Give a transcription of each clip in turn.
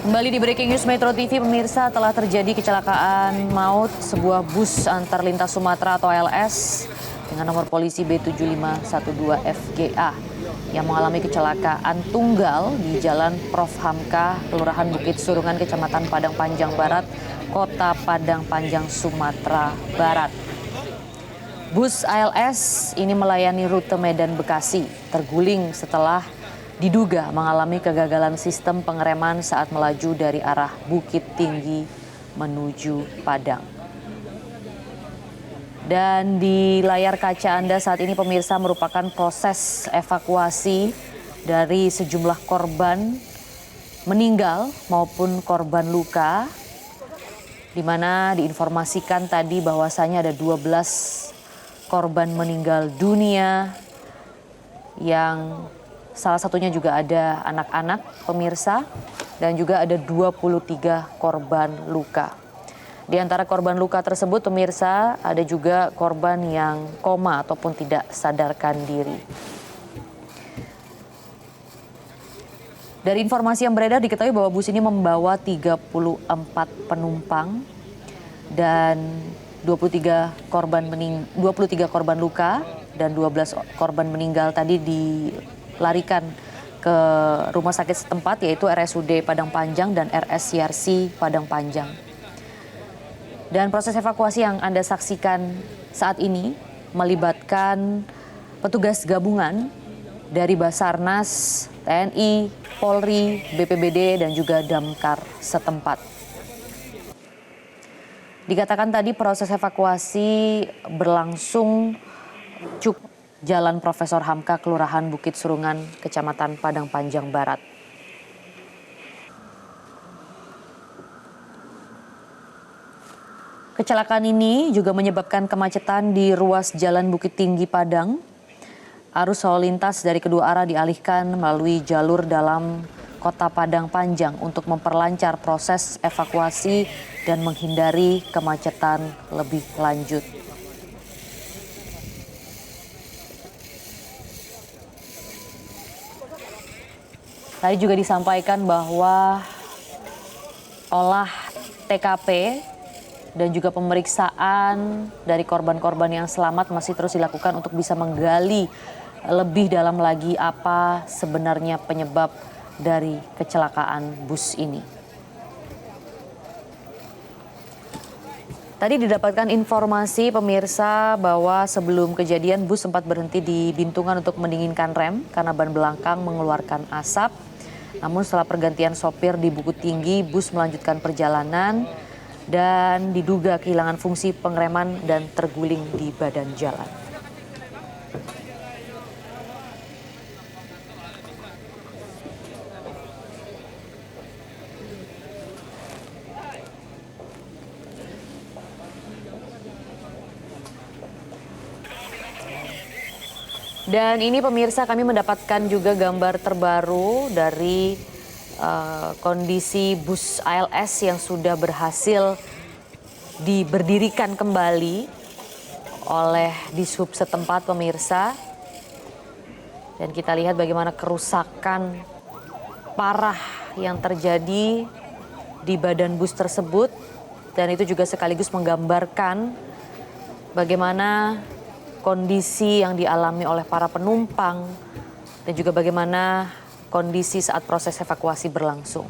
Kembali di Breaking News Metro TV, pemirsa, telah terjadi kecelakaan maut sebuah bus antar lintas Sumatera atau ALS dengan nomor polisi B7512FGA yang mengalami kecelakaan tunggal di Jalan Prof. Hamka, Kelurahan Bukit Surungan, Kecamatan Padang Panjang Barat, Kota Padang Panjang, Sumatera Barat. Bus ALS ini melayani rute Medan Bekasi, terguling setelah diduga mengalami kegagalan sistem pengereman saat melaju dari arah Bukit Tinggi menuju Padang. Dan di layar kaca Anda saat ini, pemirsa, merupakan proses evakuasi dari sejumlah korban meninggal maupun korban luka, di mana diinformasikan tadi bahwasanya ada 12 korban meninggal dunia yang salah satunya juga ada anak-anak, pemirsa, dan juga ada 23 korban luka. Di antara korban luka tersebut, pemirsa, ada juga korban yang koma ataupun tidak sadarkan diri. Dari informasi yang beredar diketahui bahwa bus ini membawa 34 penumpang dan 23 korban luka dan 12 korban meninggal tadi dilarikan ke rumah sakit setempat, yaitu RSUD Padang Panjang dan RSCRC Padang Panjang. Dan proses evakuasi yang Anda saksikan saat ini melibatkan petugas gabungan dari Basarnas, TNI, Polri, BPBD, dan juga Damkar setempat. Dikatakan tadi proses evakuasi berlangsung cukup. Jalan Profesor Hamka, Kelurahan Bukit Surungan, Kecamatan Padang Panjang Barat. Kecelakaan ini juga menyebabkan kemacetan di ruas Jalan Bukit Tinggi Padang. Arus lalu lintas dari kedua arah dialihkan melalui jalur dalam Kota Padang Panjang untuk memperlancar proses evakuasi dan menghindari kemacetan lebih lanjut. Tadi juga disampaikan bahwa olah TKP dan juga pemeriksaan dari korban-korban yang selamat masih terus dilakukan untuk bisa menggali lebih dalam lagi apa sebenarnya penyebab dari kecelakaan bus ini. Tadi didapatkan informasi, pemirsa, bahwa sebelum kejadian bus sempat berhenti di Bintungan untuk mendinginkan rem karena ban belakang mengeluarkan asap. Namun setelah pergantian sopir di Bukit Tinggi, bus melanjutkan perjalanan dan diduga kehilangan fungsi pengereman dan terguling di badan jalan. Dan ini, pemirsa, kami mendapatkan juga gambar terbaru dari kondisi bus ALS yang sudah berhasil diberdirikan kembali oleh Dishub setempat, pemirsa. Dan kita lihat bagaimana kerusakan parah yang terjadi di badan bus tersebut. Dan itu juga sekaligus menggambarkan bagaimana kondisi yang dialami oleh para penumpang dan juga bagaimana kondisi saat proses evakuasi berlangsung.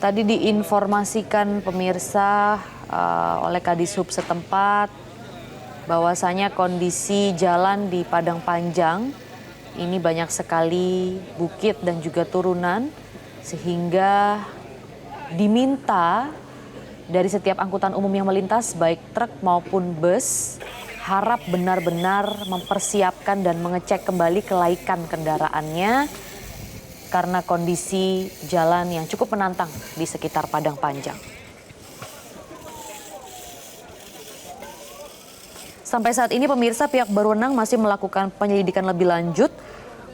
Tadi diinformasikan, pemirsa, oleh Kadishub setempat bahwasanya kondisi jalan di Padang Panjang ini banyak sekali bukit dan juga turunan, sehingga diminta dari setiap angkutan umum yang melintas, baik truk maupun bus, harap benar-benar mempersiapkan dan mengecek kembali kelaikan kendaraannya karena kondisi jalan yang cukup menantang di sekitar Padang Panjang. Sampai saat ini, pemirsa, pihak berwenang masih melakukan penyelidikan lebih lanjut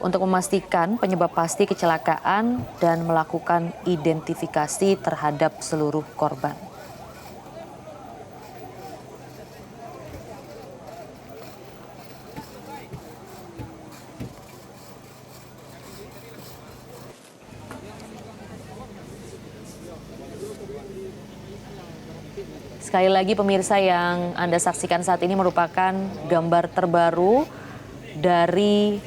untuk memastikan penyebab pasti kecelakaan dan melakukan identifikasi terhadap seluruh korban. Sekali lagi pemirsa, yang Anda saksikan saat ini merupakan gambar terbaru dari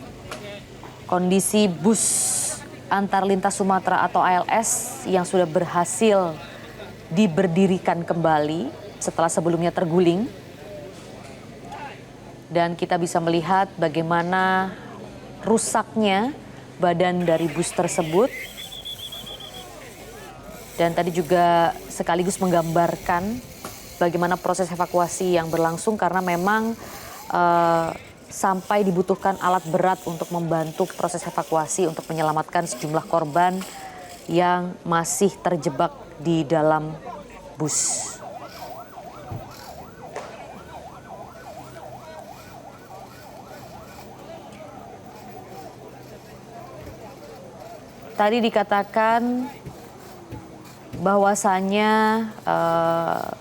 kondisi bus antar lintas Sumatera atau ALS yang sudah berhasil diberdirikan kembali setelah sebelumnya terguling. Dan kita bisa melihat bagaimana rusaknya badan dari bus tersebut. Dan tadi juga sekaligus menggambarkan bagaimana proses evakuasi yang berlangsung, karena memang sampai dibutuhkan alat berat untuk membantu proses evakuasi untuk menyelamatkan sejumlah korban yang masih terjebak di dalam bus. Tadi dikatakan bahwasannya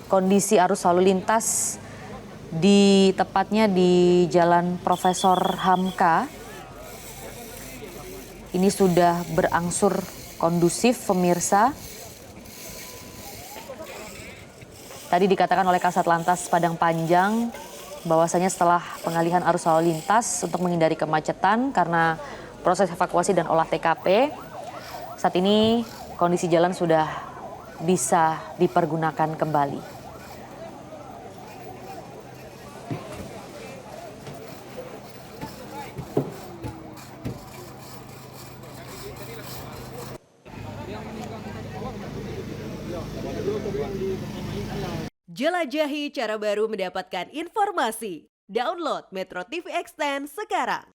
kondisi arus lalu lintas tepatnya di Jalan Profesor Hamka ini sudah berangsur kondusif, pemirsa. Tadi dikatakan oleh Kasat Lantas Padang Panjang bahwasanya setelah pengalihan arus lalu lintas untuk menghindari kemacetan karena proses evakuasi dan olah TKP, saat ini kondisi jalan sudah bisa dipergunakan kembali. Jelajahi cara baru mendapatkan informasi. Download Metro TV Extend sekarang.